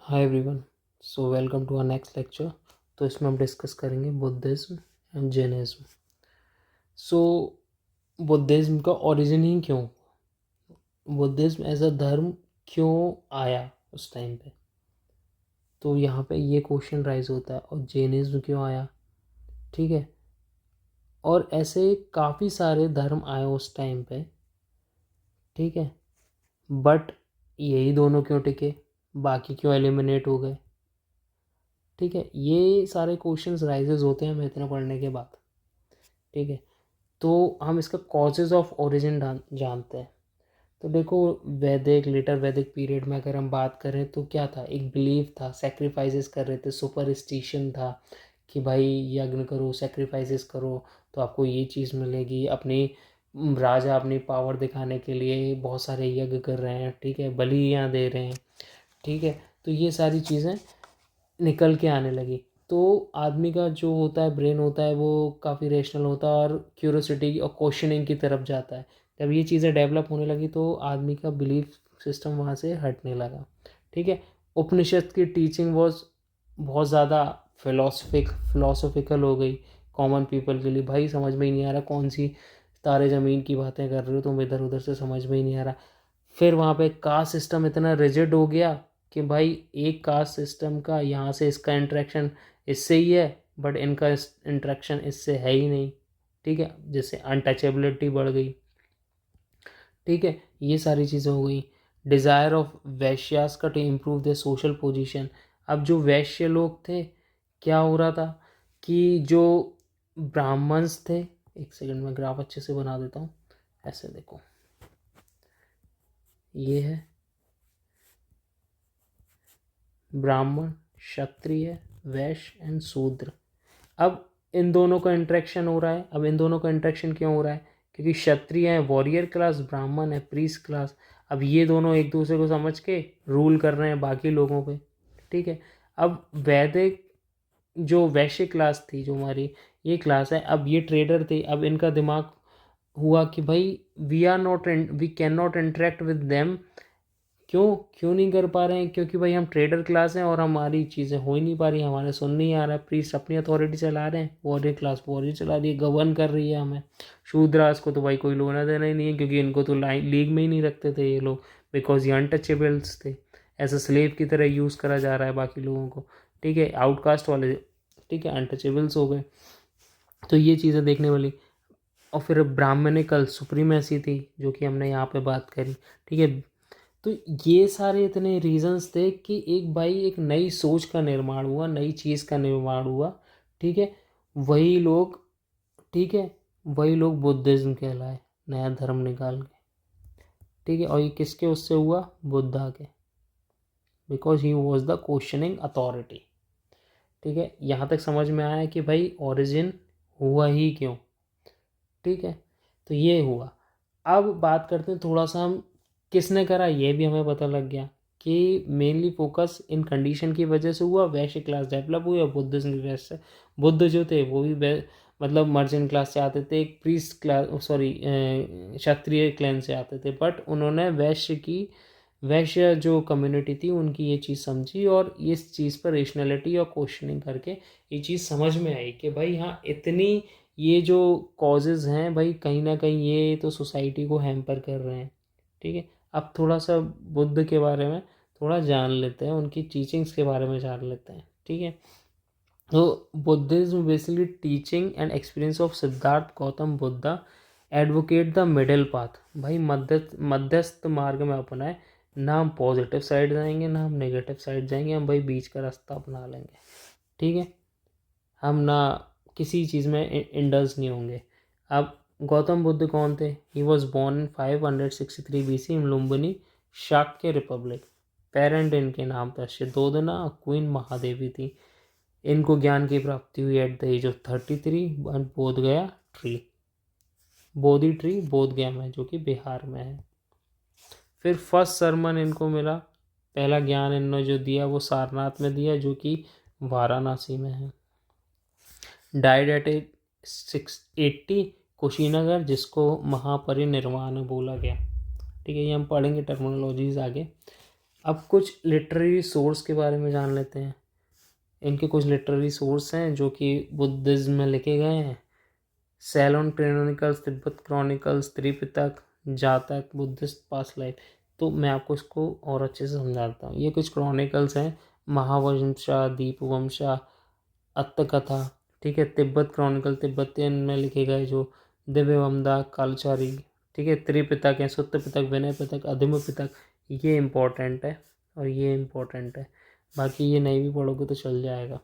Hi everyone. So welcome to our next lecture. तो इसमें हम डिस्कस करेंगे Buddhism and Jainism. So Buddhism का ओरिजिन ही क्यों, बुद्धिज्म एज अ धर्म क्यों आया उस टाइम पे, तो यहाँ पे ये क्वेश्चन राइज होता है। और जैनिज्म क्यों आया, ठीक है। और ऐसे काफ़ी सारे धर्म आए उस टाइम पे, ठीक है। बट यही दोनों क्यों टिके, बाकी क्यों एलिमिनेट हो गए, ठीक है। ये सारे क्वेश्चंस राइजेस होते हैं हमें इतना पढ़ने के बाद, ठीक है। तो हम इसका कॉजेज ऑफ ओरिजिन जानते हैं। तो देखो, वैदिक लेटर वैदिक पीरियड में अगर हम बात करें तो क्या था, एक बिलीफ था, सेक्रीफाइसेस कर रहे थे, सुपरस्टिशन था कि भाई यज्ञ करो, सेक्रीफाइसेस करो तो आपको ये चीज़ मिलेगी। अपनी राजा अपनी पावर दिखाने के लिए बहुत सारे यज्ञ कर रहे हैं, ठीक है, बलियाँ दे रहे हैं, ठीक है। तो ये सारी चीज़ें निकल के आने लगी। तो आदमी का जो होता है ब्रेन होता है वो काफ़ी रेशनल होता है और क्यूरोसिटी और क्वेश्चनिंग की तरफ जाता है। जब ये चीज़ें डेवलप होने लगी तो आदमी का बिलीफ सिस्टम वहाँ से हटने लगा, ठीक है। उपनिषद की टीचिंग वॉज बहुत ज़्यादा फिलोसफिकल हो गई कॉमन पीपल के लिए। भाई समझ में ही नहीं आ रहा कौन सी तारे ज़मीन की बातें कर रहे हो तुम, इधर उधर से समझ में ही नहीं आ रहा। फिर वहाँ पे कास्ट सिस्टम इतना रिजिड हो गया कि भाई एक कास्ट सिस्टम का यहाँ से इसका इंटरेक्शन इससे ही है, बट इनका इंटरेक्शन इससे है ही नहीं, ठीक है। जैसे अनटचेबिलिटी बढ़ गई, ठीक है। ये सारी चीज़ें हो गई। डिज़ायर ऑफ वैश्यास का to improve the social position. अब जो वैश्य लोग थे, क्या हो रहा था कि जो ब्राह्मण्स थे, एक सेकंड में ग्राफ अच्छे से बना देता हूँ। ऐसे देखो, ये है ब्राह्मण, क्षत्रिय, वैश्य एंड शूद्र। अब इन दोनों का इंटरेक्शन हो रहा है। अब इन दोनों का इंटरेक्शन क्यों हो रहा है, क्योंकि क्षत्रिय है वॉरियर क्लास, ब्राह्मण है प्रीस्ट क्लास। अब ये दोनों एक दूसरे को समझ के रूल कर रहे हैं बाकी लोगों पे, ठीक है। अब वैदिक जो वैश्य क्लास थी, जो हमारी ये क्लास है, अब ये ट्रेडर थे। अब इनका दिमाग हुआ कि भाई we can not interact with them. क्यों क्यों नहीं कर पा रहे हैं, क्योंकि भाई हम ट्रेडर क्लास हैं और हमारी चीज़ें हो ही नहीं पा रही, हमारे सुन नहीं आ रहा है। प्रीस्ट अपनी अथॉरिटी चला रहे हैं, वॉरियर क्लास वॉरियर चला रही है, गवर्न कर रही है हमें। शूद्रास को तो भाई कोई लेना देना ही नहीं है, क्योंकि इनको तो लीग में ही नहीं रखते थे ये लोग, बिकॉज ये अनटचेबल्स थे। ऐसा स्लेव की तरह यूज़ करा जा रहा है बाकी लोगों को, ठीक है। आउटकास्ट वाले, ठीक है, अनटचेबल्स हो गए। तो ये चीज़ें देखने वाली। और फिर ब्राह्मणिकल सुप्रीमेसी थी, जो कि हमने यहाँ पे बात करी, ठीक है। तो ये सारे इतने रीजंस थे कि एक नई सोच का निर्माण हुआ, नई चीज़ का निर्माण हुआ, ठीक है। वही लोग, ठीक है, वही लोग बुद्धिज्म कहलाए, नया धर्म निकाल के, ठीक है। और ये किसके उससे हुआ, बुद्धा के, because he was the questioning authority, ठीक है। यहाँ तक समझ में आया कि भाई ओरिजिन हुआ ही क्यों, ठीक है। तो ये हुआ। अब बात करते हैं थोड़ा सा हम, किसने करा ये भी हमें पता लग गया कि मेनली फोकस इन कंडीशन की वजह से हुआ। वैश्य क्लास डेवलप हुई और बुद्धिज्म की वजह से। बुद्ध जो थे वो भी मतलब मर्चेंट क्लास से आते थे, एक प्रीस्ट क्लास, सॉरी, क्षत्रिय क्लैन से आते थे। बट उन्होंने वैश्य जो कम्युनिटी थी उनकी ये चीज़ समझी और इस चीज़ पर रेशनैलिटी और क्वेश्चनिंग करके ये चीज़ समझ में आई कि भाई हाँ, इतनी ये जो कॉजेज़ हैं भाई, कहीं ना कहीं ये तो सोसाइटी को हैम्पर कर रहे हैं, ठीक है। अब थोड़ा सा बुद्ध के बारे में थोड़ा जान लेते हैं, उनकी टीचिंग्स के बारे में जान लेते हैं, ठीक है। तो Buddhism basically teaching and experience of Siddharth Gautam Buddha advocate the middle path. भाई मध्यस्थ मार्ग में अपनाए, ना हम पॉजिटिव साइड जाएंगे ना हम नेगेटिव साइड जाएंगे, हम भाई बीच का रास्ता अपना लेंगे, ठीक है। हम ना किसी चीज़ में इंडल्ज नहीं होंगे। अब गौतम बुद्ध कौन थे, he was born in 563 BC in Lumbini, Shakya republic. Parent इनके नाम था शुद्धोधना, क्वीन महादेवी थी। इनको ज्ञान की प्राप्ति हुई एट द एज ऑफ 33 बोध गया ट्री, बोधि ट्री बोध गया में, जो कि बिहार में है। फिर फर्स्ट सरमन इनको मिला, पहला ज्ञान इन्होंने जो दिया वो सारनाथ में दिया, जो कि वाराणसी में है। डाइड एट एज 680 कुशीनगर, जिसको महापरिनिर्वाण बोला गया, ठीक है। ये हम पढ़ेंगे टर्मिनोलॉजीज आगे। अब कुछ लिटरेरी सोर्स के बारे में जान लेते हैं। इनके कुछ लिटरेरी सोर्स हैं जो कि बुद्धिज्म में लिखे गए हैं। Ceylon chronicles, Tibet chronicles, Tripitaka, Jataka, Buddhist past life. तो मैं आपको इसको और अच्छे से समझाता हूँ। ये कुछ क्रॉनिकल्स हैं, महावंशा, दीपवंशा, अत्तकथा, ठीक है। तिब्बत क्रॉनिकल तिब्बतियन में लिखे गए जो दिव्यवमदा, कालचारी, ठीक है। त्रिपिटक है, सुत्त पिटक, विनय पिटक, अधम पिटक, ये इम्पोर्टेंट है और ये इम्पोर्टेंट है। बाकी ये नहीं भी पढ़ोगे तो चल जाएगा,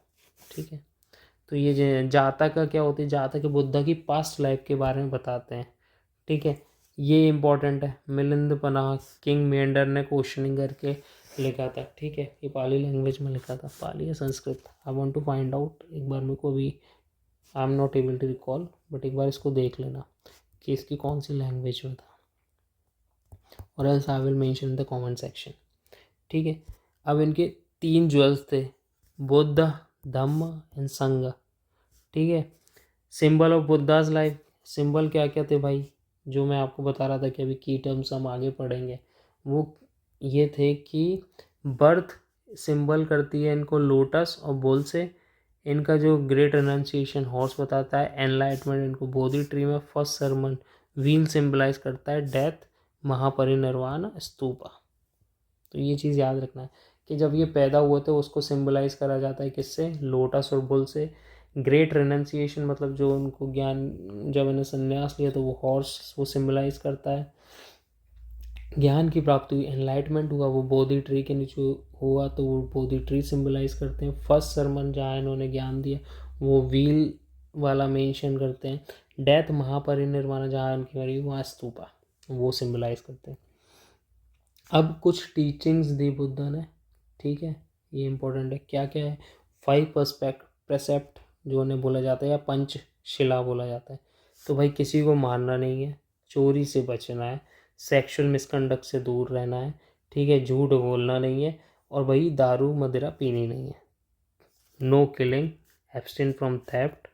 ठीक है। तो ये जातक का क्या होती है, जातक बुद्धा की पास्ट लाइफ के बारे में बताते हैं, ठीक है। ये इम्पोर्टेंट है। मिलिंद पनाह, किंग मेंढर ने क्वेश्चनिंग करके लिखा था, ठीक है। ये पाली लैंग्वेज में लिखा था, पाली या Sanskrit, I want to find out. एक बार मेरे को भी I am not able to recall, but एक बार इसको देख लेना कि इसकी कौन सी लैंग्वेज में था, और else I will mention in the comment section, ठीक है। अब इनके 3 ज्वेल्स थे, बुद्ध, धम्म एंड संघ, ठीक है। Symbol of Buddha's life, symbol क्या क्या थे भाई, जो मैं आपको बता रहा था कि अभी की टर्म्स हम आगे पढ़ेंगे, वो ये थे कि बर्थ सिंबल करती है इनको लोटस और बुल से। इनका जो ग्रेट अनाउंसिएशन हॉर्स बताता है, एनलाइटमेंट इनको बोधि ट्री में, फर्स्ट सरमन व्हील सिंबलाइज करता है, डेथ महापरिनिर्वाण स्तूपा। तो ये चीज़ याद रखना है कि जब ये पैदा हुए थे उसको सिंबलाइज करा जाता है किससे, लोटस और बुल से। ग्रेट रेनन्सिएशन मतलब जो उनको ज्ञान, जब इन्हें संन्यास लिया तो वो हॉर्स वो सिंबलाइज करता है। ज्ञान की प्राप्ति हुई, एनलाइटमेंट हुआ, वो बोधि ट्री के नीचे हुआ तो वो बोधि ट्री सिंबलाइज करते हैं। फर्स्ट सरमन जहाँ इन्होंने ज्ञान दिया वो व्हील वाला मेंशन करते हैं। डेथ महापरिनिर्वाण जहाँ उनकी मरी वहाँ स्तूपा वो सिंबलाइज करते हैं। अब कुछ टीचिंग्स दी बुद्धा ने, ठीक है, ये इंपॉर्टेंट है। क्या क्या है, 5 प्रेसेप्ट जो उन्हें बोला जाता है, या पंचशिला बोला जाता है। तो भाई किसी को मारना नहीं है, चोरी से बचना है, सेक्सुअल मिसकंडक्ट से दूर रहना है, ठीक है, झूठ बोलना नहीं है, और भाई दारू मदिरा पीनी नहीं है। No killing, abstain from theft,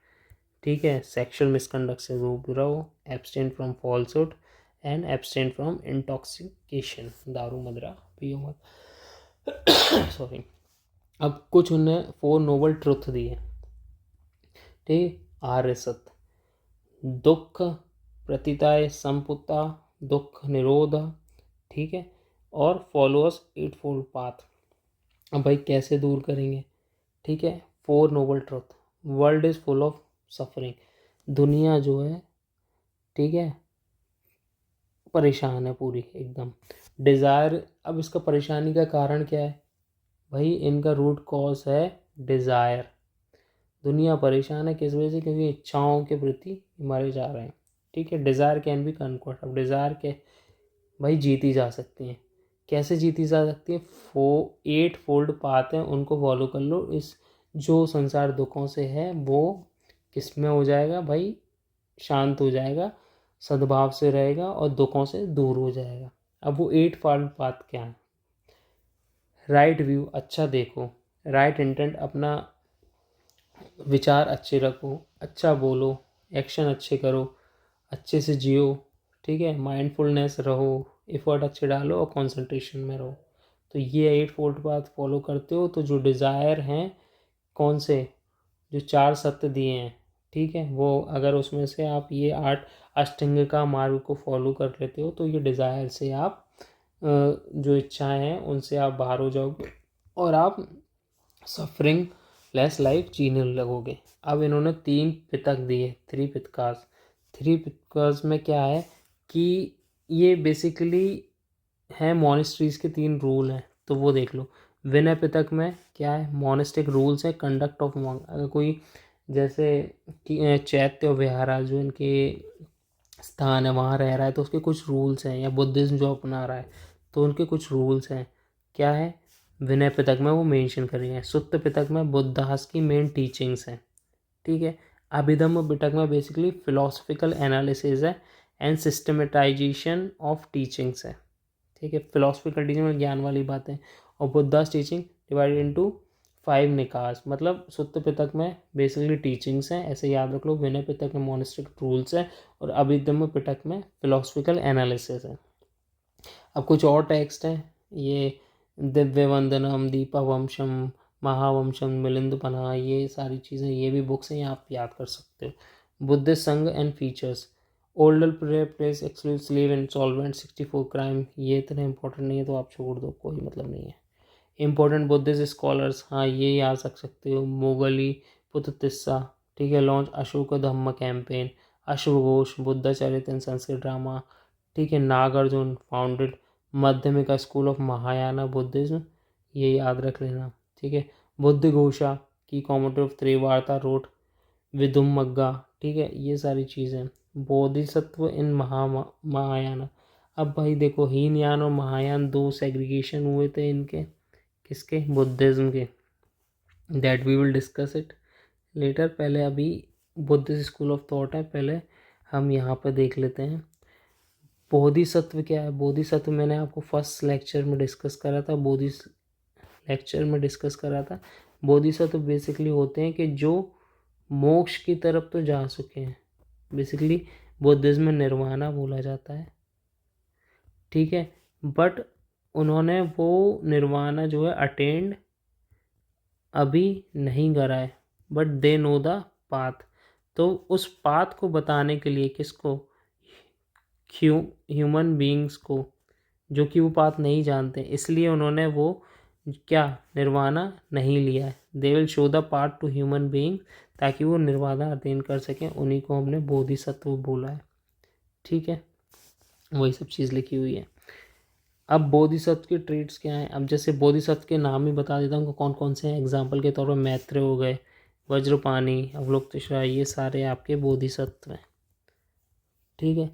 ठीक है, सेक्सुअल मिसकंडक्ट से दूर रहो, abstain from falsehood and abstain from intoxication, दारू मदिरा पियो मत सॉरी। अब कुछ उन्हें 4 नोबल ट्रुथ दिए, ठीक, आर्य सत्य, दुख प्रतिताय संपुता, दुख निरोध, ठीक है, और फॉलोअर्स 8 फोल्ड पाथ। अब भाई कैसे दूर करेंगे, ठीक है, 4 noble truth. World is full of suffering, दुनिया जो है, ठीक है, परेशान है पूरी एकदम। डिज़ायर, अब इसका परेशानी का कारण क्या है भाई, इनका रूट कॉज है डिज़ायर। दुनिया परेशान है किस वजह से, क्योंकि इच्छाओं के प्रति मारे जा रहे हैं, ठीक है। डिज़ायर कैन बी कन्क्वर्ट, अब डिज़ायर के भाई जीती जा सकती हैं। कैसे जीती जा सकती है, 8 फोल्ड पाथ हैं, उनको फॉलो कर लो। इस जो संसार दुखों से है वो किस में हो जाएगा भाई, शांत हो जाएगा, सद्भाव से रहेगा और दुखों से दूर हो जाएगा। अब वो 8 फोल्ड पाथ क्या है, राइट व्यू, अच्छा देखो, राइट इंटेंट, अपना विचार अच्छे रखो, अच्छा बोलो, एक्शन अच्छे करो, अच्छे से जियो, ठीक है, माइंडफुलनेस रहो, एफर्ट अच्छे डालो और कंसंट्रेशन में रहो। तो ये 8 फोल्ड पाथ फॉलो करते हो तो जो डिज़ायर हैं, कौन से, जो 4 सत्य दिए हैं, ठीक है, वो अगर उसमें से आप ये 8 अष्टांग का मार्ग को फॉलो कर लेते हो तो ये डिज़ायर से आप जो इच्छाएं हैं उनसे आप बाहर हो जाओगे और आप सफरिंग लेस लाइफ जीने लगोगे। अब इन्होंने 3 पितक दिए, 3 पितकास। 3 पितकास में क्या है कि ये बेसिकली हैं मोनेस्ट्रीज़ के 3 रूल हैं, तो वो देख लो। विनय पिटक में क्या है, मोनेस्टिक रूल्स है, कंडक्ट ऑफ मॉन्क। अगर कोई जैसे कि चैत्य विहारा जो इनके स्थान है वहाँ रह रहा है तो उसके कुछ रूल्स हैं, या बुद्धिज्म जो अपना रहा है तो उनके कुछ रूल्स हैं। क्या है, विनय पिटक में वो मेंशन करी हैं। सुत्त पिटक में बुद्धदास की मेन टीचिंग्स हैं, ठीक है। अभिधम्म पिटक में बेसिकली फिलोसफिकल एनालिसिस है एंड सिस्टमेटाइजेशन ऑफ टीचिंग्स है, ठीक है। फिलोसफिकल टीचिंग में ज्ञान वाली बातें। और बुद्धास टीचिंग डिवाइडेड इनटू 5 निकास, मतलब सुत्त पिटक में बेसिकली टीचिंग्स हैं, ऐसे याद रख लो। विनय पिटक में मोनेस्टिक रूल्स हैं और अभिधम्म पिटक में फिलोसफिकल एनालिसिस है। अब कुछ और टेक्स्ट हैं, ये दिव्य वंदनम, दीपवंशम, महावंशम, मिलिंदपना, ये सारी चीज़ें, ये भी बुक्स हैं, आप याद कर सकते हो। बुद्धिस्ट संघ and features, older place exclude slave insolvent 64 crime, ये इतना इंपॉर्टेंट नहीं है तो आप छोड़ दो, कोई मतलब नहीं है। इंपॉर्टेंट बुद्धिस्ट स्कॉलर्स, हाँ ये याद रख सकते हो। मोगली पुत्तिस्सा, ठीक है। लॉन्च अशोक धम्म कैंपेन, अश्वघोष, बुद्ध चरित इन संस्कृत ड्रामा, ठीक है। Nagarjuna founded Madhyamika school of Mahayana Buddhism, ये याद रख लेना, ठीक है। बुद्ध घोषा की commentary of Trivarta wrote Vidumagga, ठीक है। ये सारी चीज़ें। बोधिसत्व इन महायाना, अब भाई देखो हीनयान और महायान दो सेग्रीगेशन हुए थे इनके, किसके, बुद्धिज्म के। That we will discuss it later. पहले अभी बुद्धिस्ट स्कूल ऑफ थॉट है, पहले हम यहाँ पर देख लेते हैं बोधिसत्व क्या है। बोधिसत्व मैंने आपको फर्स्ट लेक्चर में डिस्कस करा था, बोधिसत्व बेसिकली होते हैं कि जो मोक्ष की तरफ तो जा चुके हैं, बेसिकली बुद्धिज्म में निर्वाणा बोला जाता है, ठीक है। बट उन्होंने वो निर्वाणा जो है अटेंड अभी नहीं करा है, but they know the path. तो उस पाथ को बताने के लिए किसको, ह्यूमन बीइंग्स को, जो कि वो पाथ नहीं जानते, इसलिए उन्होंने वो क्या निर्वाणा नहीं लिया है। They will show the path to human being, ताकि वो निर्वाणा अटेन कर सकें, उन्हीं को हमने बोधिसत्व बोला है, ठीक है। वही सब चीज़ लिखी हुई है। अब बोधिसत्व के ट्रेट्स क्या हैं। अब जैसे बोधिसत्व के नाम ही बता देता हूँ कौन कौन से हैं। एग्जाम्पल के तौर पर मैत्रेय हो गए, वज्रपाणी, अवलोकतेश्वरा, ये सारे आपके बोधिसत्व हैं, ठीक है।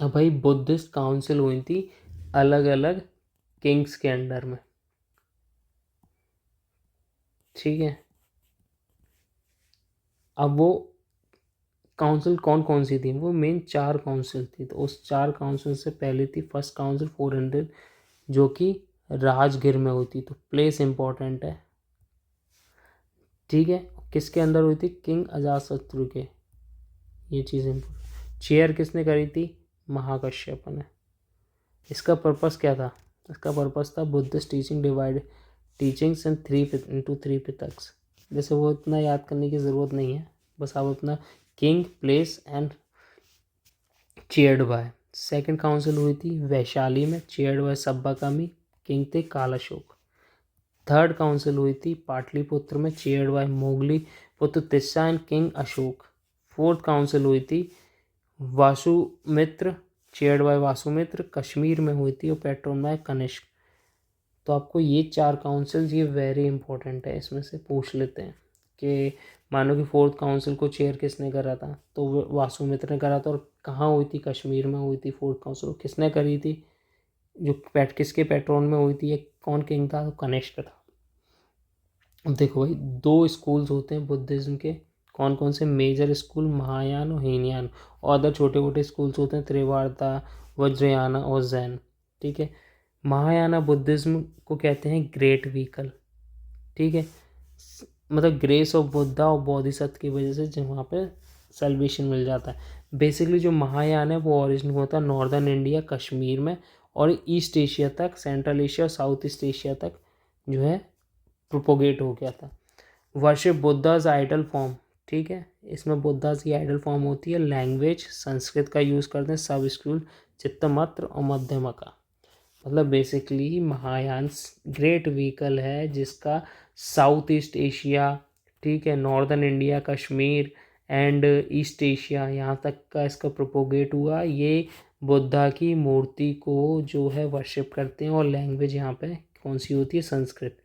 अब भाई बुद्धिस्ट काउंसिल हुई थी अलग अलग किंग्स के अंडर में, ठीक है। अब वो काउंसिल कौन कौन सी थी, वो मेन 4 काउंसिल थी। तो उस 4 काउंसिल से पहले थी फर्स्ट काउंसिल 400, जो कि राजगीर में हुई थी। तो प्लेस इंपॉर्टेंट है, ठीक है। किसके अंदर हुई थी, किंग अजातशत्रु के, ये चीज़ इंपॉर्टेंट। चेयर किसने करी थी, महाकश्यप ने। इसका पर्पस क्या था, इसका पर्पस था बुद्धिस्ट टीचिंग डिवाइड टीचिंग्स इन इंटू 3 पिटक्स। जैसे वो इतना याद करने की ज़रूरत नहीं है, बस आप अपना king, place and chaired by. Second council हुई थी वैशाली में, चेयर्ड बाय सब्बाकामी, किंग थे कालाशोक। थर्ड काउंसिल हुई थी पाटलिपुत्र में, चेयर्ड बाय मोगली पुत्र Tissa and king Ashok. Fourth council हुई थी वासुमित्र, चेयर्ड बाय वासुमित्र, कश्मीर में हुई थी और पैट्रोन बाय कनिष्क। तो आपको ये 4 काउंसिल्स ये वेरी इंपॉर्टेंट है, इसमें से पूछ लेते हैं कि मानो कि फोर्थ काउंसिल को चेयर किसने करा था, तो वासुमित्र ने करा था। और कहाँ हुई थी, कश्मीर में हुई थी फोर्थ काउंसिल। किसने करी थी, जो किसके पैट्रोन में हुई थी, ये कौन किंग था, तो कनिष्क था। अब देखो भाई 2 स्कूल्स होते हैं बुद्धिज्म के, कौन कौन से, मेजर स्कूल महायान और हीनयान, और अदर छोटे मोटे स्कूल्स होते हैं त्रिवार्ता, वज्रयाना और जैन, ठीक है। महायाना बुद्धिज्म को कहते हैं ग्रेट व्हीकल, ठीक है। मतलब ग्रेस ऑफ बुद्धा और बोधिसत्व की वजह से जो वहाँ पे सेल्वेशन मिल जाता है। बेसिकली जो महायान है वो ओरिजिन होता है नॉर्दर्न इंडिया, कश्मीर में, और ईस्ट एशिया तक, सेंट्रल एशिया और साउथ ईस्ट एशिया तक जो है प्रोपोगेट हो गया था। वर्शिप बुद्धाज आइडल फॉर्म, ठीक है। इसमें बुद्धाज की आइडल फॉर्म होती है। लैंग्वेज संस्कृत का यूज़ करते हैं, सब स्कूल चित्तमात्र और मध्यमका। मतलब बेसिकली महायान ग्रेट व्हीकल है जिसका साउथ ईस्ट एशिया, ठीक है, northern India, Kashmir and east Asia यहाँ तक का इसका प्रोपोगेट हुआ। ये बुद्धा की मूर्ति को जो है वर्शिप करते हैं, और लैंग्वेज यहाँ पे कौन सी होती है, संस्कृत।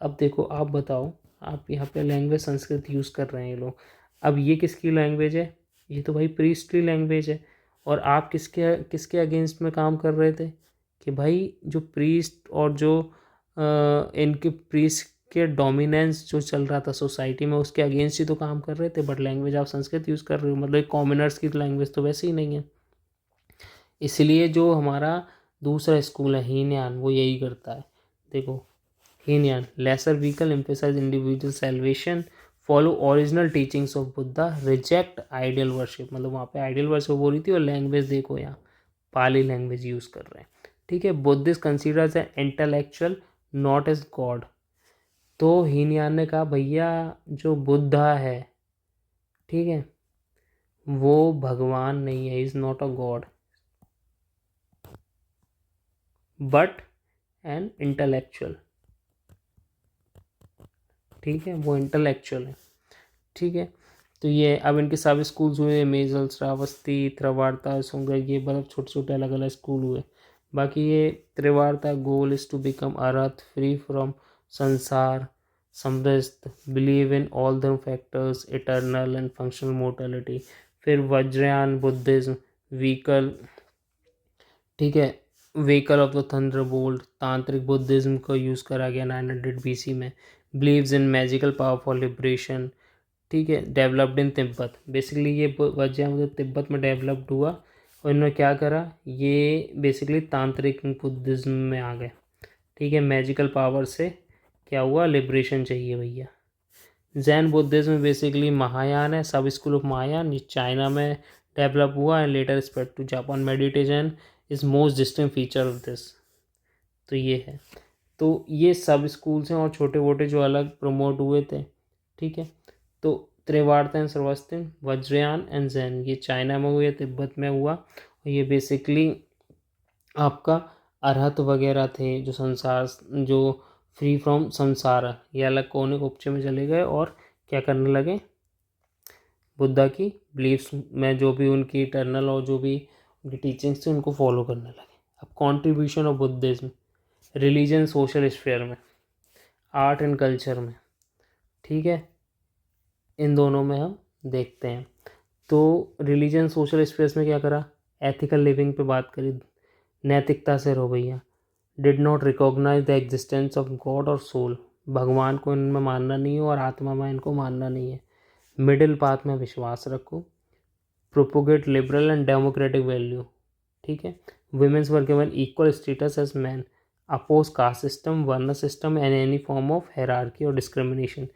अब देखो आप बताओ, आप यहाँ पे लैंग्वेज संस्कृत यूज़ कर रहे हैं ये लोग, अब ये किसकी लैंग्वेज है, ये तो भाई प्रीस्टली लैंग्वेज है। और आप किसके किसके अगेंस्ट में काम कर रहे थे, कि भाई जो प्रीस्ट और जो इनके प्रीस्ट के डोमिनेंस जो चल रहा था सोसाइटी में, उसके अगेंस्ट ही तो काम कर रहे थे। बट लैंग्वेज आप संस्कृत यूज़ कर रहे हो, मतलब कॉमनर्स की लैंग्वेज तो वैसे ही नहीं है। इसलिए जो हमारा दूसरा स्कूल है हीनयान, वो यही करता है। देखो Hinayana, lesser vehicle emphasise individual salvation, follow original teachings of Buddha, reject ideal worship. मतलब वहाँ पे आइडियल वर्शिप हो रही थी, और लैंग्वेज देखो यहाँ पाली लैंग्वेज यूज़ कर रहे हैं। ठीक है, Buddhist considers an intellectual not as god. तो हीनयान ने कहा भैया जो बुद्धा है, ठीक है, वो भगवान नहीं है, is not a God but an intellectual. ठीक है, वो इंटेलेक्चुअल है। ठीक है, तो ये अब इनके सभी स्कूल्स हुए, मेजल, श्रावस्ती, त्रिवार्ता, सुंगर, ये मतलब छोटे छोटे अलग अलग स्कूल हुए। बाकी ये Trivarta goal is to become arhat, free from samsara, समरस्त, believe in all the factors, eternal and functional mortality. फिर वज्रयान बुद्धिज्म, व्हीकल, ठीक है, vehicle of the thunderbolt, tantric Buddhism को यूज़ करा गया 900 BC में। Believes in magical power for liberation, ठीक है, डेवलप्ड इन तिब्बत। बेसिकली ये वज्रयान जो तिब्बत में डेवलप्ड हुआ, और इन्होंने क्या करा, ये बेसिकली तांत्रिक बुद्धिज्म में आ गए। ठीक है, मैजिकल पावर से क्या हुआ, लिबरेशन चाहिए भैया। जैन बुद्धिज्म बेसिकली महायान है, सब स्कूल ऑफ महायान, ये चाइना में डेवलप हुआ and later spread to Japan. Meditation is most distinct feature of this. तो ये है, तो ये सब स्कूल्स हैं और छोटे मोटे जो अलग प्रमोट हुए थे। ठीक है, तो त्रिवार्ता एंड सर्वस्तिम, वज्रयान एंड जैन, ये चाइना में हुआ, तिब्बत में हुआ, और ये बेसिकली आपका अरहत वगैरह थे जो संसार, जो फ्री फ्रॉम संसार, ये अलग कोने उपचे में चले गए और क्या करने लगे, बुद्धा की बिलीफ्स में जो भी उनकी इटर्नल और जो भी उनकी टीचिंग्स थी उनको फॉलो करने लगे। अब contribution of Buddhism religion social sphere में, आर्ट एंड कल्चर में, ठीक है, इन दोनों में हम देखते हैं। तो रिलीजन सोशल स्पेस में क्या करा, एथिकल लिविंग पे बात करी, नैतिकता से रहो भैया। Did not recognise the existence of god और सोल, भगवान को इनमें मानना नहीं है और आत्मा में इनको मानना नहीं है। मिडिल पाथ में विश्वास रखो, propagate liberal and democratic value, ठीक है, women's were given equal status as man, oppose caste system, varna system and any form of hierarchy और discrimination,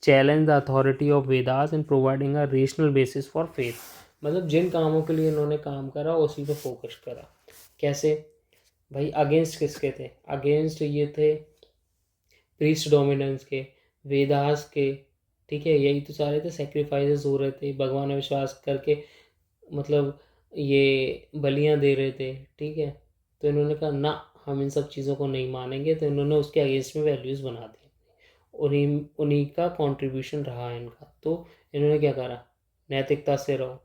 challenge the authority of Vedas and providing a rational basis for faith. मतलब जिन कामों के लिए इन्होंने काम करा उसी पे फोकस करा। कैसे भाई, अगेंस्ट किसके थे, अगेंस्ट ये थे प्रीस्ट डोमिनेंस के, वेदास के, ठीक है, यही तो सारे थे, सेक्रीफाइसेस हो रहे थे, भगवान में विश्वास करके मतलब ये बलियां दे रहे थे। ठीक है, तो इन्होंने कहा ना, हम इन सब चीज़ों को नहीं मानेंगे, तो इन्होंने उसके अगेंस्ट में वैल्यूज़ बना दी। उन्हीं उन्हीं का कंट्रीब्यूशन रहा है इनका। तो इन्होंने क्या करा, नैतिकता से रहो,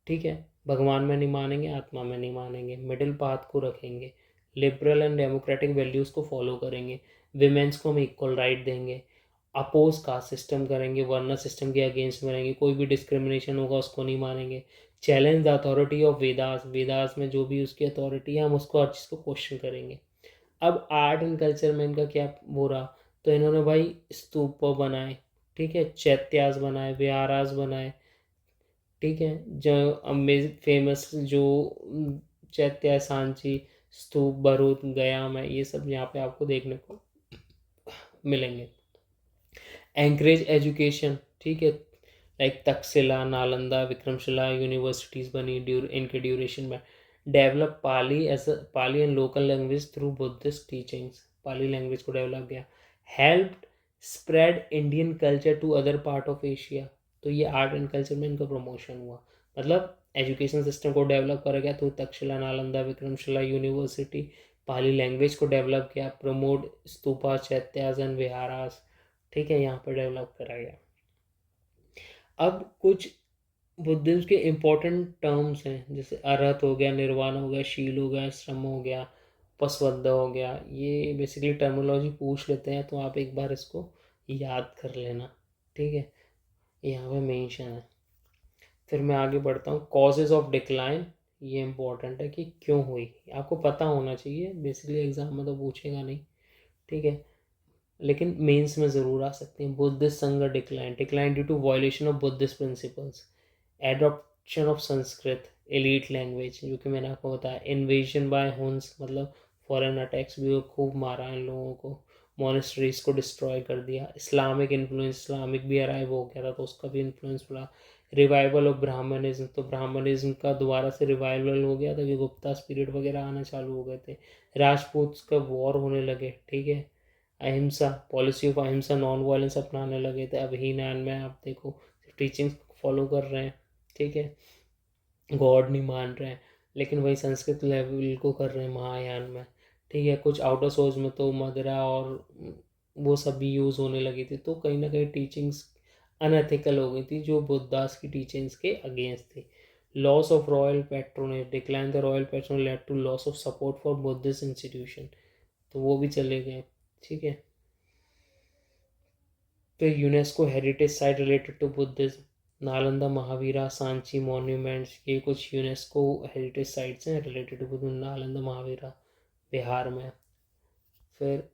ठीक है, भगवान में नहीं मानेंगे, आत्मा में नहीं मानेंगे, मिडिल पाथ को रखेंगे, लिबरल एंड डेमोक्रेटिक वैल्यूज़ को फॉलो करेंगे, विमेंस को हम इक्वल राइट देंगे, अपोज कास्ट सिस्टम करेंगे, वर्ण सिस्टम के अगेंस्ट में रहेंगे, कोई भी डिस्क्रिमिनेशन होगा उसको नहीं मानेंगे, challenge the authority of Vedas, Vedas में जो भी उसकी अथॉरिटी है हम उसको हर चीज़ को क्वेश्चन करेंगे। अब आर्ट एंड कल्चर में इनका क्या हो रहा, तो इन्होंने भाई स्तूप बनाए, ठीक है, चैत्यास बनाए, विहारास बनाए, ठीक है, जो अमेज फेमस जो चैत्य, सांची स्तूप, भरूच, गया में, ये सब यहाँ पे आपको देखने को मिलेंगे। एंकरेज एजुकेशन, ठीक है, लाइक तक्षशिला, नालंदा, विक्रमशिला यूनिवर्सिटीज़ बनी इनके ड्यूरेशन में। Develop Pali as Pali and local language through Buddhist teachings, Pali language को डेवलप किया। Help spread Indian culture to other part of Asia, तो ये आर्ट एंड कल्चर में इनका प्रमोशन हुआ, मतलब एजुकेशन सिस्टम को डेवलप करा गया। तो तक्षशिला, नालंदा, विक्रमशिला यूनिवर्सिटी, पाली लैंग्वेज को डेवलप किया, प्रमोट स्तूपा, चैत्यास एंड विहारास, ठीक है, यहाँ पर डेवलप करा गया। अब कुछ बुद्धिज्म के इम्पोर्टेंट टर्म्स हैं, जैसे अरहत हो गया, निर्वाण हो गया, शील हो गया, श्रम हो गया, उपस्वद्धा हो गया। ये बेसिकली टर्मिनोलॉजी पूछ लेते हैं, तो आप एक बार इसको याद कर लेना, ठीक है, यहाँ पे मेंशन है। फिर मैं आगे बढ़ता हूँ, कॉजेज ऑफ डिक्लाइन, ये इम्पोर्टेंट है कि क्यों हुई, आपको पता होना चाहिए, बेसिकली एग्जाम में तो पूछेगा नहीं, ठीक है, लेकिन मेंस में ज़रूर आ सकते हैं। Buddhist sangha decline, decline due to violation of Buddhist principles, adoption of Sanskrit elite language, जो कि मैंने आपको बताया, इन्वेजन बाय हुन्स, मतलब फॉरेन अटैक्स भी खूब मारा इन लोगों को, मोनेस्ट्रीज को डिस्ट्रॉय कर दिया, इस्लामिक इन्फ्लुएंस, इस्लामिक भी अराइव हो गया था तो उसका भी इन्फ्लुएंस पड़ा, रिवाइवल ऑफ ब्राह्मणिज्म, तो ब्राह्मणिज्म का दोबारा से रिवाइवल हो गया था कि गुप्ता पीरियड वगैरह आना चालू हो गए थे, राजपूत का वॉर होने लगे, ठीक है। अहिंसा, पॉलिसी ऑफ अहिंसा, नॉन वायलेंस अपनाने लगे थे। अब हीनयान में आप देखो टीचिंग्स फॉलो कर रहे हैं, ठीक है। गॉड नहीं मान रहे हैं, लेकिन वही संस्कृत लेवल को कर रहे हैं महायान में, ठीक है। कुछ आउटर सोर्स में तो मदरा और वो सब भी यूज़ होने लगी थी, तो कहीं ना कहीं टीचिंग्स अनएथिकल हो गई थी जो बुद्धास की टीचिंग्स के अगेंस्ट थी। Loss of royal patronage, decline the royal patron led to loss of support for Buddhist institution, तो वो भी चले गए, ठीक है। फिर UNESCO heritage site related to Buddhism, Nalanda, Mahavira, Sanchi monuments, ये कुछ यूनेस्को हेरिटेज साइट्स हैं related to Buddhism, Nalanda Mahavira Bihar में। फिर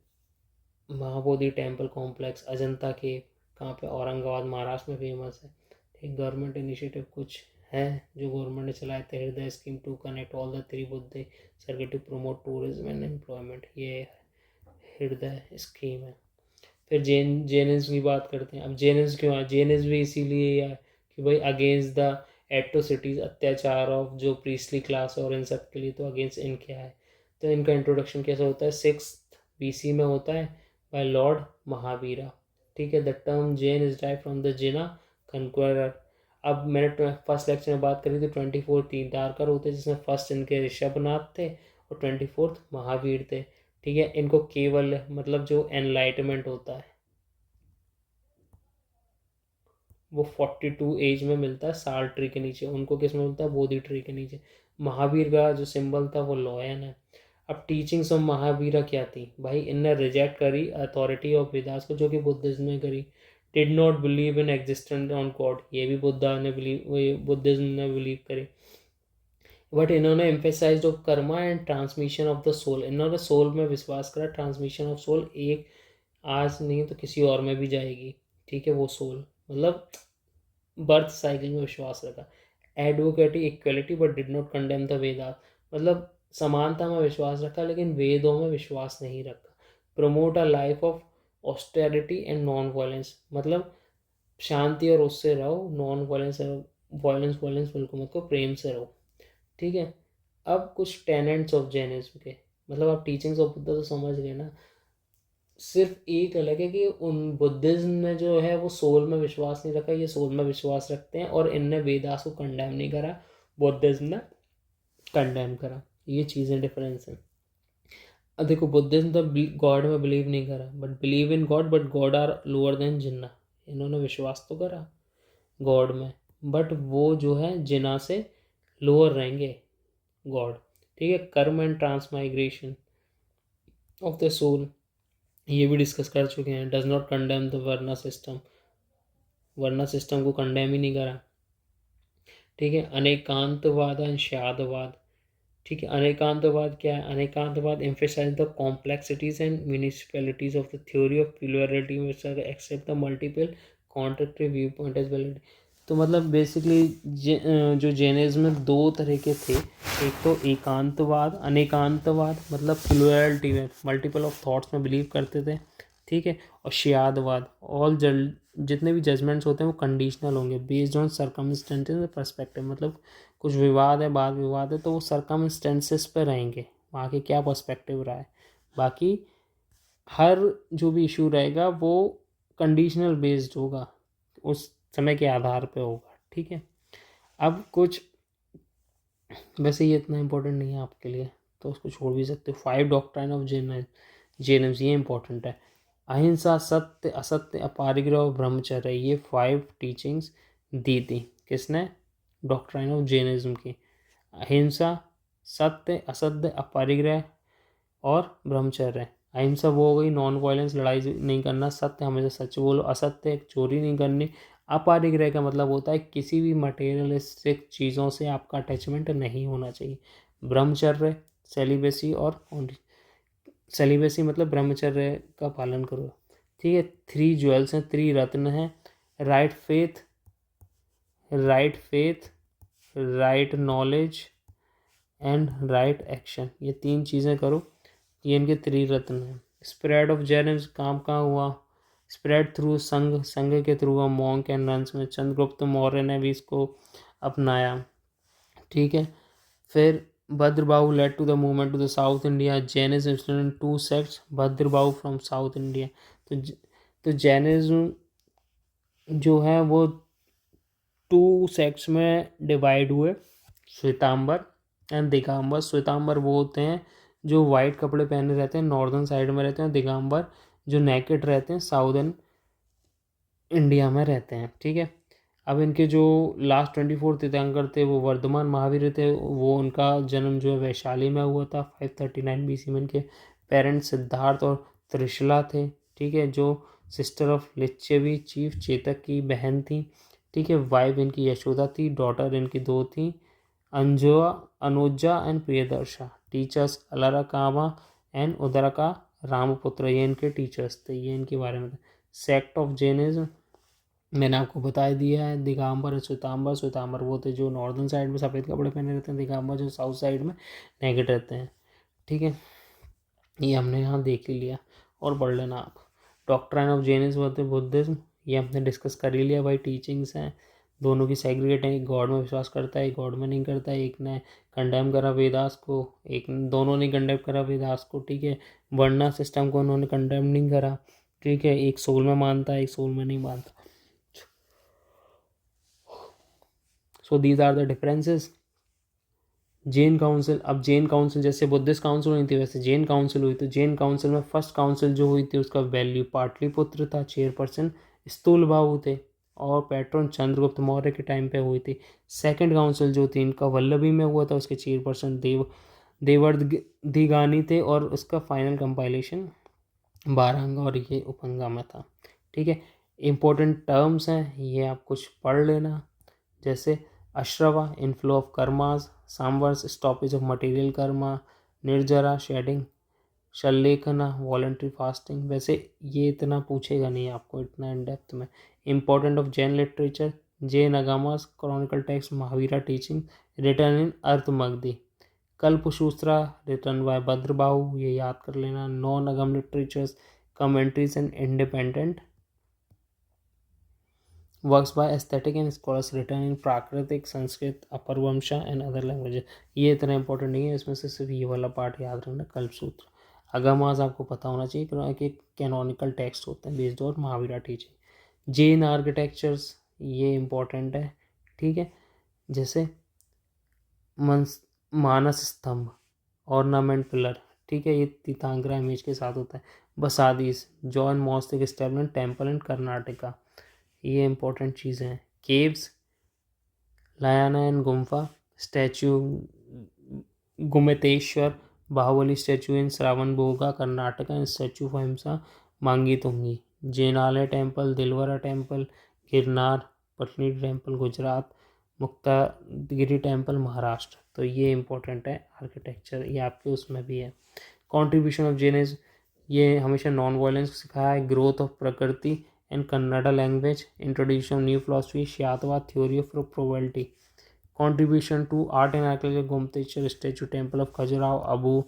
महाबोधि टेम्पल कॉम्प्लेक्स, अजंता के कहाँ पे, औरंगाबाद महाराष्ट्र में फेमस है, ठीक। गवर्नमेंट इनिशिएटिव कुछ है जो गवर्नमेंट ने चलाए थे, Hriday scheme to connect all the three Buddha circuit to promote tourism and employment, ये हृदय स्कीम है। फिर जैनिज्म की बात करते हैं। अब जैनिज्म क्यों है? जैनिज्म भी इसीलिए है कि भाई अगेंस्ट द एट्रोसिटीज, अत्याचार ऑफ जो प्रीस्टली क्लास है और इन सब के लिए, तो अगेंस्ट इनके है। तो इनका इंट्रोडक्शन कैसा होता है? 6th BC में होता है बाय लॉर्ड महावीरा, ठीक है। The term Jain is dive from the Jina conqueror. अब मैंने फर्स्ट लेक्चर में बात करी थी 24 तीर्थंकर होते जिसमें फर्स्ट इनके ऋषभनाथ थे और 24 महावीर थे, ठीक है। इनको केवल मतलब जो एनलाइटमेंट होता है वो 42 एज में मिलता है, साल ट्री के नीचे। उनको किस में मिलता है? बोधि ट्री के नीचे। महावीर का जो सिंबल था वो लॉयन है। अब टीचिंग्स ऑफ महावीरा क्या थी भाई? इनने रिजेक्ट करी अथॉरिटी ऑफ वेदास को, जो कि बुद्धिज्म ने करी। Did not believe in existence on god, ये भी बुद्धिज्म ने बिलीव करी। बट इन्होंने emphasise of karma and transmission of the soul, इन्होंने सोल में विश्वास करा। ट्रांसमिशन ऑफ सोल, एक आज नहीं तो किसी और में भी जाएगी, ठीक है। वो सोल मतलब बर्थ साइकिल में विश्वास रखा। Advocated equality but did not condemn the Vedas, मतलब समानता में विश्वास रखा लेकिन वेदों में विश्वास नहीं रखा। Promote a life of austerity and non violence, मतलब शांति और उससे रहो, नॉन वायलेंस, वायलेंस बिल्कुल मत करो, प्रेम से रहो, ठीक है। अब कुछ टेनेंट्स ऑफ जैनिज्म के, मतलब आप टीचिंग्स ऑफ बुद्ध तो समझ गए ना। सिर्फ एक अलग है कि उन बुद्धिज्म ने जो है वो सोल में विश्वास नहीं रखा, ये सोल में विश्वास रखते हैं, और इनने वेदास को कंडेम नहीं करा, बुद्धिज्म ने कंडेम करा। ये चीज़ें डिफरेंस हैं। अब देखो बुद्धिज्म तो गॉड में बिलीव नहीं करा, but believe in god, but god are lower than Jina. इन्होंने विश्वास तो करा गॉड में, बट वो जो है जिना से लोअर रहेंगे गॉड, ठीक है। Karma and transmigration of the soul, ये भी डिस्कस कर चुके हैं। Does not condemn the varna system, varna system को कंडेम ही नहीं करा, ठीक है। अनेकांतवाद एंड शादवाद, ठीक है। अनेकांतवाद क्या है? Anekantavada emphasise the complexities and municipalities of the theory of plurality में accept the multiple contradictory viewpoint as valid. तो मतलब बेसिकली जो जैनिज्म में दो तरह के थे, एक तो एकांतवाद, अनेकांतवाद मतलब प्लुरलिटी में, मल्टीपल ऑफ थॉट्स में बिलीव करते थे, ठीक है। और शियादवाद, ऑल जितने भी जजमेंट्स होते हैं वो कंडीशनल होंगे, बेस्ड ऑन सर्कमस्टेंसेस पर्सपेक्टिव, मतलब कुछ विवाद है, वाद विवाद है, तो वो सर्कमस्टेंसेस पे रहेंगे, वहाँ के क्या पर्सपेक्टिव रहा है। बाकी हर जो भी इशू रहेगा वो कंडीशनल बेस्ड होगा, उस समय के आधार पे होगा, ठीक है। अब कुछ, वैसे ये इतना इम्पोर्टेंट नहीं है आपके लिए तो उसको छोड़ भी सकते हो। 5 डॉक्ट्राइन ऑफ जैनिज्म, ये इंपॉर्टेंट है। अहिंसा, सत्य, असत्य, अपारिग्रह और ब्रह्मचर्य, ये 5 टीचिंग्स दी थी किसने? डॉक्ट्राइन ऑफ जैनिज्म की। अहिंसा, सत्य, असत्य, अपरिग्रह और ब्रह्मचर्य। अहिंसा वो हो गई नॉन वायलेंस, लड़ाई नहीं करना। सत्य, हमेशा सच बोलो। असत्य, चोरी नहीं करनी। अपरिग्रह का मतलब होता है किसी भी मटेरियलिस्टिक चीज़ों से आपका अटैचमेंट नहीं होना चाहिए। ब्रह्मचर्य, सेलिबेसी, और सेलिबेसी मतलब ब्रह्मचर्य का पालन करो, ठीक है। 3 ज्वेल्स हैं, 3 रत्न हैं। Right faith, right knowledge and right action, ये 3 चीज़ें करो, ये इनके 3 रत्न हैं। स्प्रेड ऑफ जैनिज्म काम कहाँ हुआ? स्प्रेड थ्रू संघ, संघ के थ्रू हुआ मॉन्क एंड नन्स में। चंद्रगुप्त मौर्य ने भी इसको अपनाया, ठीक है। फिर Bhadrabahu led to the movement to the South India. Jainism is in two sects. Bhadrabahu from South India. तो तो जैनिज्म जो है वो टू सेक्ट्स में डिवाइड हुए, श्वेतांबर एंड दिगंबर। श्वेतांबर वो होते हैं जो वाइट कपड़े पहने रहते हैं, नॉर्दर्न साइड में रहते हैं। दिगंबर जो नेकेड रहते हैं, साउदर्न इंडिया में रहते हैं। ठीक है, अब इनके जो लास्ट 24 तीर्थंकर थे वो वर्धमान महावीर थे। वो उनका जन्म जो है वैशाली में हुआ था 539 BC में। इनके पेरेंट्स सिद्धार्थ और त्रिशला थे। ठीक है, जो sister of Licchavi chief Chetak की बहन थी। ठीक है, वाइफ इनकी यशोदा थी। डॉटर इनकी दो थी, Anjua Anuja and Priyadarsha. Teachers Alara Kama and Udraka Ramaputra, ये इनके टीचर्स थे। ये इनके बारे में था। सेक्ट ऑफ जैनिज्म मैंने आपको बता दिया है। दिगंबर और श्वेतांबर। श्वेतांबर वो थे जो नॉर्दर्न साइड में सफ़ेद कपड़े पहने रहते हैं। दिगंबर जो साउथ साइड में नेकेड रहते हैं। ठीक है, ये हमने यहाँ देख ही लिया और पढ़ लेना आप। डॉक्ट्राइन ऑफ जैनिज्म होते बुद्धिज्म, ये हमने डिस्कस कर ही लिया भाई। टीचिंग्स हैं दोनों की सेग्रीगेट है। एक गॉड में विश्वास करता है, एक गॉड में नहीं करता है। एक ने कंडेम करा वेदास को, एक दोनों ने कंडेम करा वेदास को। ठीक है, वर्णा सिस्टम को उन्होंने कंडेम नहीं करा। ठीक है, एक सोल में मानता है, एक सोल में नहीं मानता। So these are the differences. Jain council, अब जैन काउंसिल जैसे बुद्धिस्ट काउंसिल हुई थी वैसे जैन काउंसिल हुई। तो जैन काउंसिल में फर्स्ट काउंसिल जो हुई थी उसका वैल्यू पाटलिपुत्र था। चेयरपर्सन स्थूलबाहु थे और पैट्रन चंद्रगुप्त मौर्य के टाइम पे हुई थी। सेकंड काउंसिल जो थी इनका वल्लभी में हुआ था, उसके चेयरपर्सन देवर्धिगानी थे और उसका फाइनल कंपाइलेशन बारहंगा और ये उपंगा में था। ठीक है, इम्पोर्टेंट टर्म्स हैं ये आप कुछ पढ़ लेना, जैसे Ashrava inflow of karmas, samvara stoppage of material karma, nirjara shedding, शल्लेखना voluntary fasting. वैसे ये इतना पूछेगा नहीं आपको इतना इन डेप्थ में। Important of Jain literature, Jain Agamas chronicle text, Mahavira teaching written in Ardha Magadhi, Kalpasutra written by Bhadrabahu, ये याद कर लेना। Non Agama literatures, commentaries and independent works by ascetics and scholars written in Prakrit, Sanskrit, Apabhramsha and other languages. ये इतना इंपॉर्टेंट नहीं है, इसमें से सिर्फ ये वाला पार्ट याद रखना, कल्पसूत्र। अगमास आपको पता होना चाहिए कि कैनोनिकल टेक्स्ट होते हैं बेस्ड और महावीरा टीचिंग। जैन आर्किटेक्चर्स ये इंपॉर्टेंट है। ठीक है, जैसे मानस स्तंभ, ऑर्नामेंट पिलर। ठीक है, ये तीर्थंकरा इमेज के साथ होता है। Basadis, Jain monastic establishment temple in Karnataka, ये इंपॉर्टेंट चीज़ें हैं। Caves, Layana and Gumpha, statue Gomateshwara, Bahubali statue in Shravanabelagola Karnataka and statue of Ahimsa Mangi Tungi. Jinalaya temple, Dilwara temple Girnar, Patni temple Gujarat, Muktagiri temple Maharashtra. तो ये इंपॉर्टेंट है आर्किटेक्चर, ये आपके उसमें भी है। कॉन्ट्रीब्यूशन ऑफ जैनिज्म, ये हमेशा नॉन वायलेंस को सिखाया है। Growth of Prakrit and Kannada language, introduction of new philosophy, Syadvada, theory of probability. Contribution to art and architecture, Gomateshwara statue, temple of Khajuraho Abu.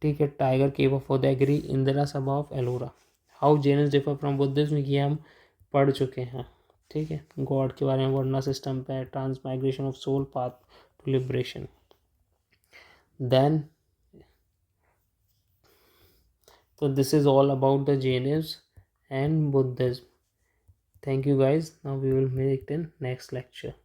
ठीक है, tiger cave of Udayagiri, Indra Sabha of Ellora. How Jainism differ from Buddhism, ये हम पढ़ चुके हैं। ठीक है, गॉड के बारे में, वर्णा सिस्टम पे, transmigration of soul, path to liberation. Then so this is all about the Jainism and Buddhism. Thank you guys. Now we will meet in next lecture.